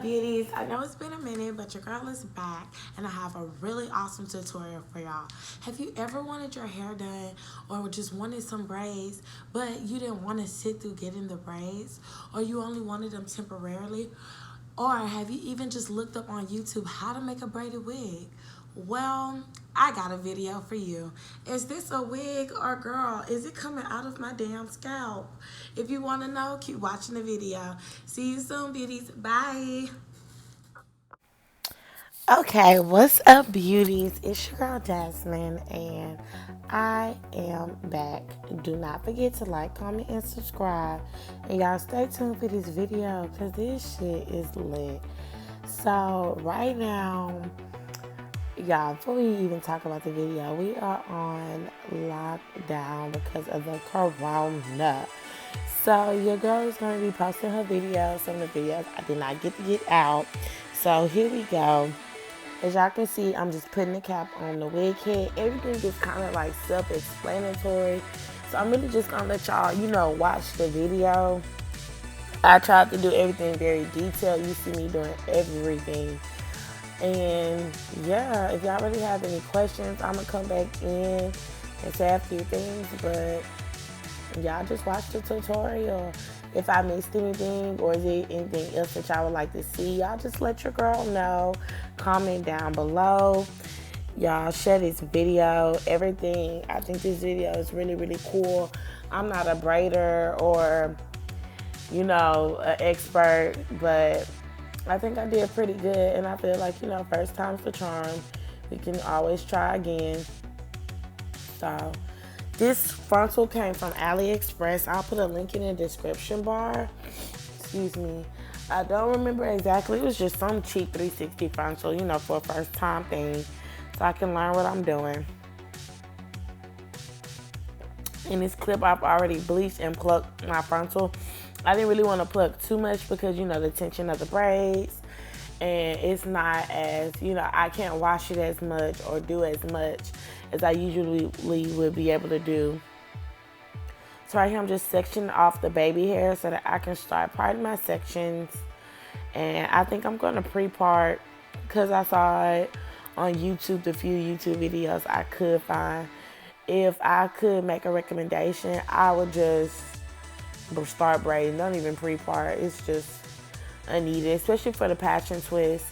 beauties? I know it's been a minute, but your girl is back and I have a really awesome tutorial for y'all. Have you ever wanted your hair done or just wanted some braids, but you didn't want to sit through getting the braids, or you only wanted them temporarily? Or have you even just looked up on YouTube how to make a braided wig? Well, I got a video for you. Is this a wig, or girl, is it coming out of my damn scalp? If you want to know, keep watching the video. See you soon, beauties. Bye. Okay, what's up, beauties? It's your girl Jasmine, and I am back. Do not forget to like, comment, and subscribe. And y'all stay tuned for this video because this shit is lit. So, right now, y'all, before we even talk about the video, we are on lockdown because of the corona. So your girl is going to be posting her videos, some of the videos I did not get to get out. So here we go. As y'all can see, I'm just putting the cap on the wig head. Everything is kind of like self-explanatory. So I'm really just going to let y'all, watch the video. I tried to do everything very detailed. You see me doing everything. And yeah, if y'all really have any questions, I'm going to come back in and say a few things. But y'all just watch the tutorial. If I missed anything or is there anything else that y'all would like to see, y'all just let your girl know. Comment down below. Y'all share this video, everything. I think this video is really, really cool. I'm not a braider or, an expert, but I think I did pretty good. And I feel like, first time's the charm. We can always try again. So this frontal came from AliExpress. I'll put a link in the description bar. Excuse me. I don't remember exactly. It was just some cheap 360 frontal, for a first time thing. So I can learn what I'm doing. In this clip, I've already bleached and plucked my frontal. I didn't really want to pluck too much because, the tension of the braids. And it's not as, I can't wash it as much or do as much as I usually would be able to do. So right here, I'm just sectioning off the baby hair so that I can start parting my sections. And I think I'm going to pre-part because I saw it on YouTube, the few YouTube videos I could find. If I could make a recommendation, I would just start braiding. Don't even pre-part. It's just unneeded, especially for the passion twist.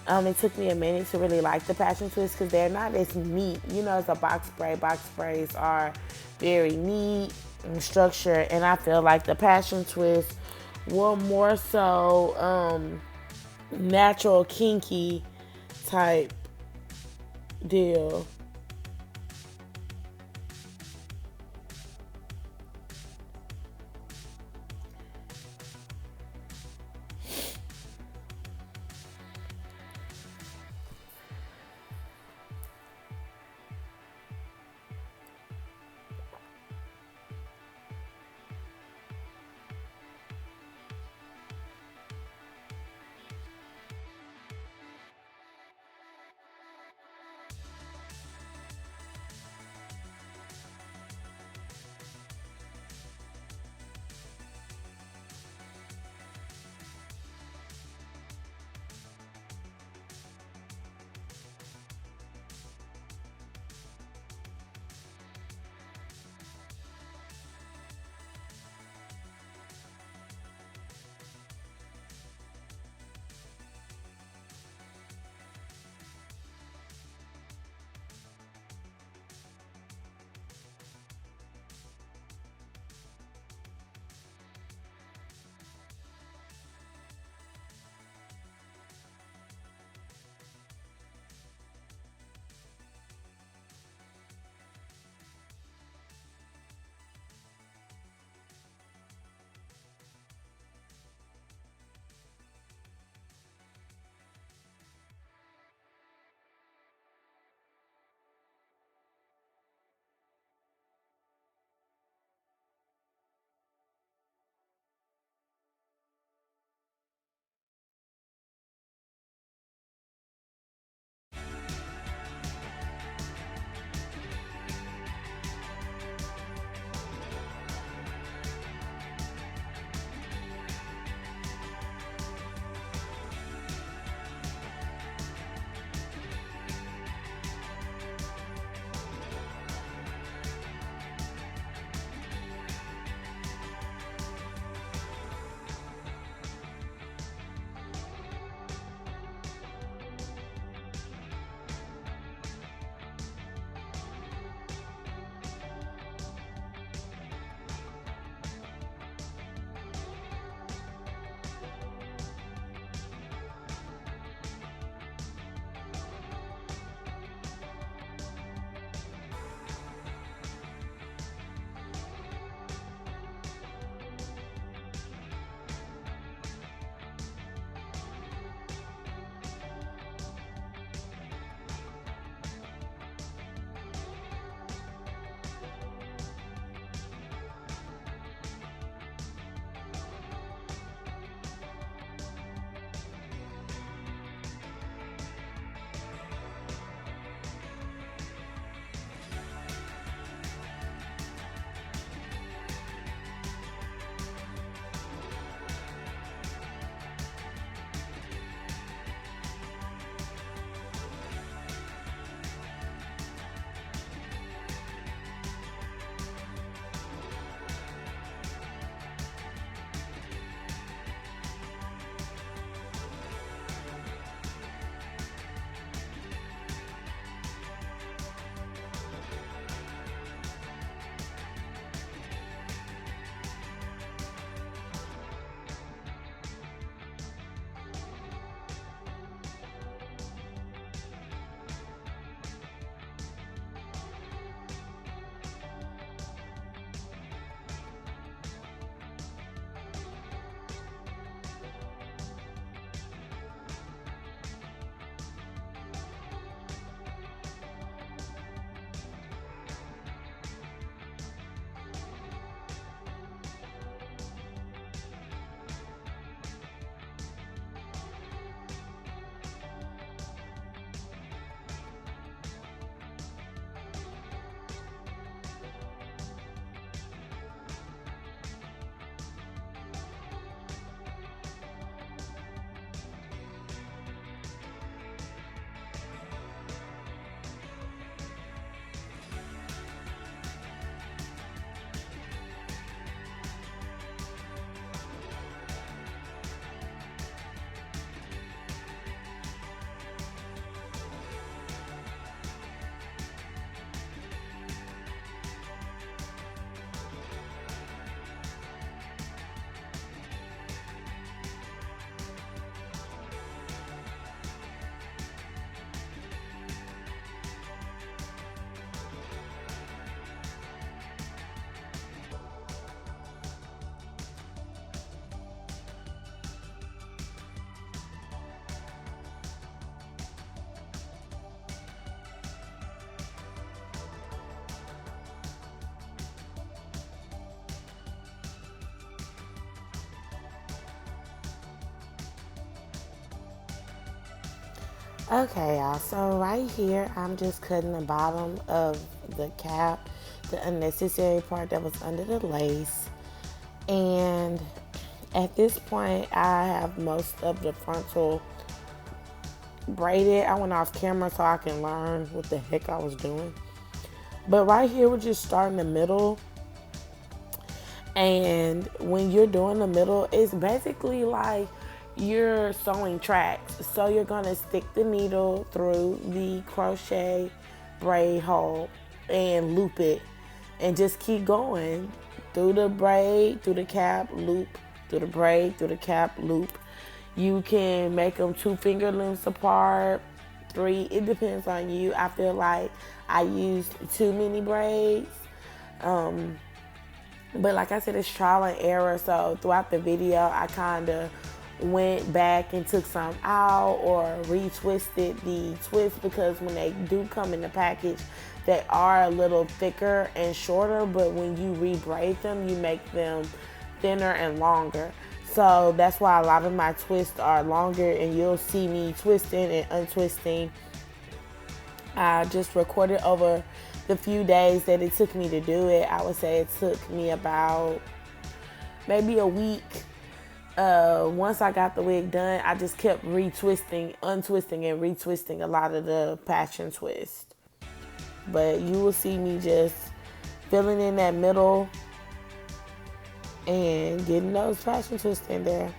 It took me a minute to really like the passion twists because they're not as neat. As a box braid. Box braids are very neat and structured, and I feel like the passion twists were more so natural, kinky type deal. Okay, y'all. So right here, I'm just cutting the bottom of the cap, the unnecessary part that was under the lace. And at this point, I have most of the frontal braided. I went off camera so I can learn what the heck I was doing. But right here, we're just starting the middle. And when you're doing the middle, it's basically like you're sewing tracks. So you're gonna stick the needle through the crochet braid hole and loop it and just keep going through the braid, through the cap, loop, through the braid, through the cap, loop. You can make them 2 finger lengths apart, 3. It depends on you. I feel like I used too many braids. But like I said, it's trial and error. So throughout the video, I kind of went back and took some out or retwisted the twist, because when they do come in the package, they are a little thicker and shorter, but when you rebraid them, you make them thinner and longer. So that's why a lot of my twists are longer, and you'll see me twisting and untwisting. I just recorded over the few days that it took me to do it. I would say it took me about maybe a week. Once I got the wig done, I just kept retwisting, untwisting, and retwisting a lot of the passion twist. But you will see me just filling in that middle and getting those passion twists in there.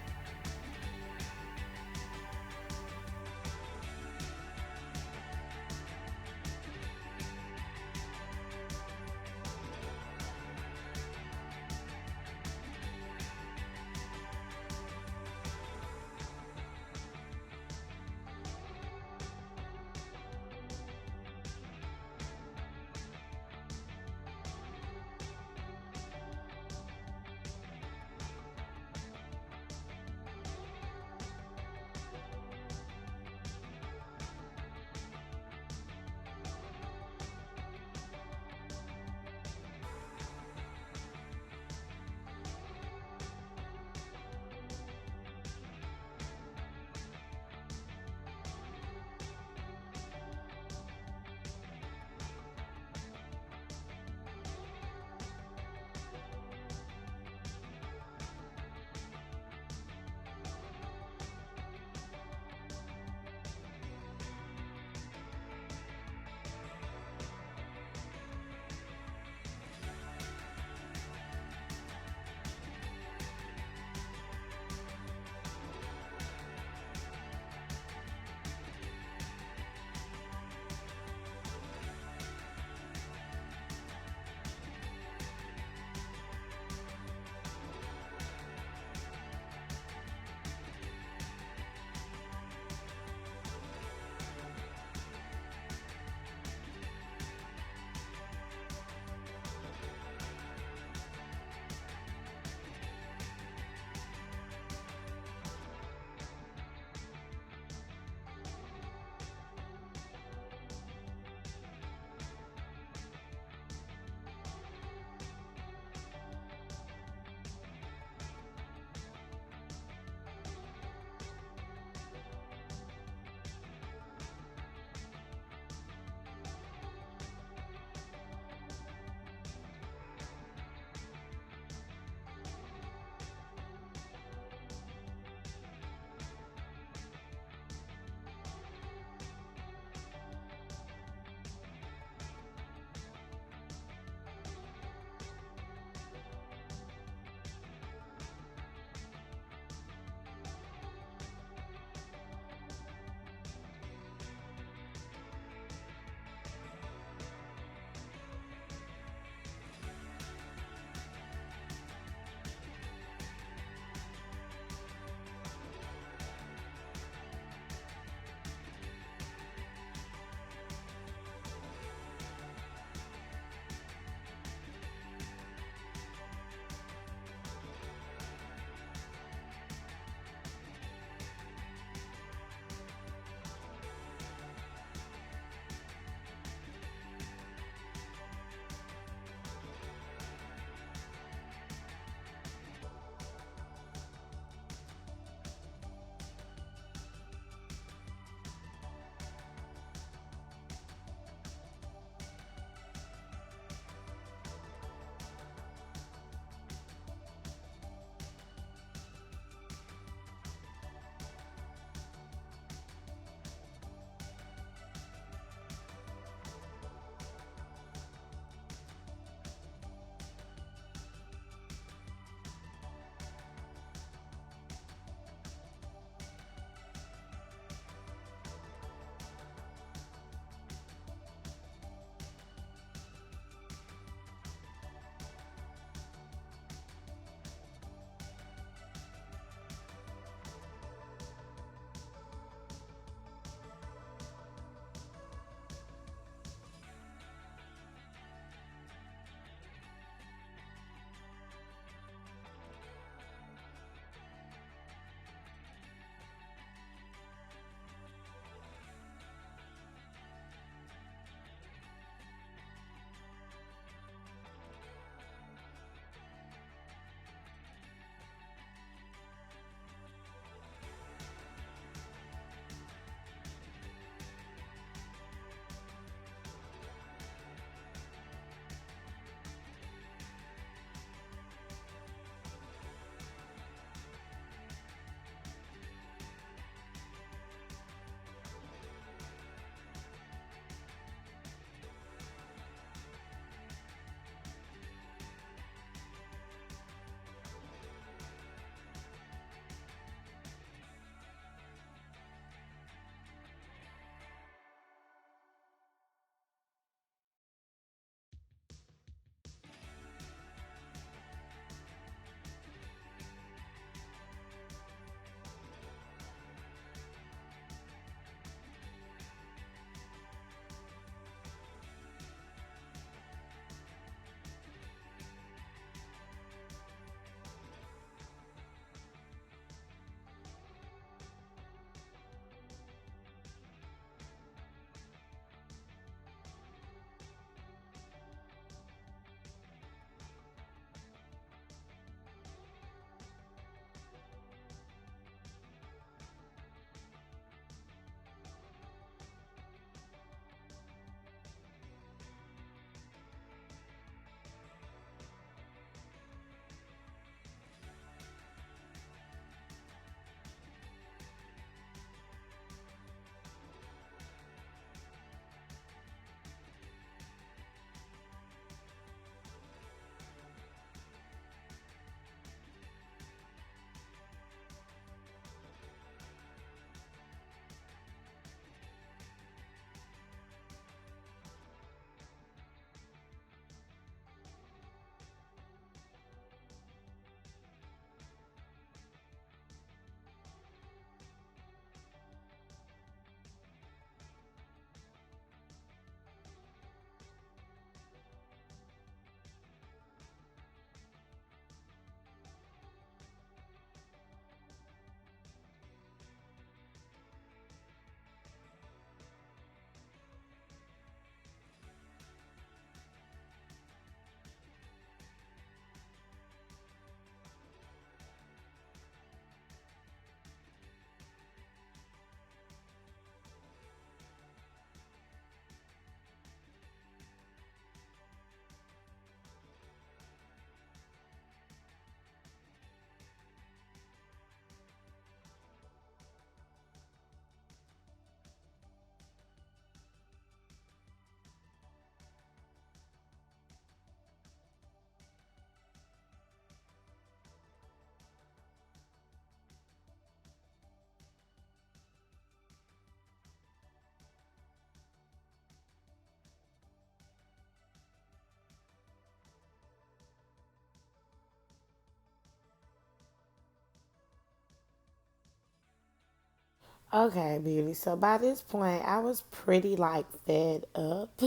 Okay, beauty. So by this point, I was pretty like fed up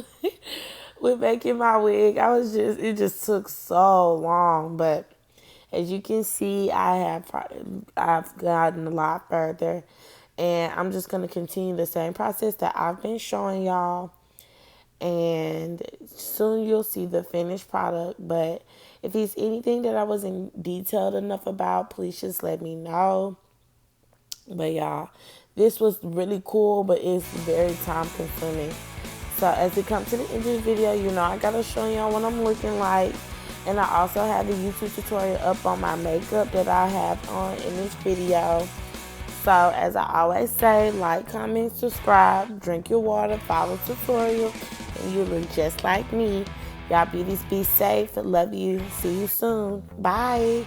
with making my wig. It just took so long. But as you can see, I've gotten a lot further, and I'm just gonna continue the same process that I've been showing y'all. And soon you'll see the finished product. But if there's anything that I wasn't detailed enough about, please just let me know. But y'all, this was really cool, but it's very time consuming. So as we come to the end of the video, I gotta show y'all what I'm looking like. And I also have the YouTube tutorial up on my makeup that I have on in this video. So as I always say, like, comment, subscribe, drink your water, follow tutorial, and you look just like me. Y'all beauties, be safe. Love you. See you soon. Bye.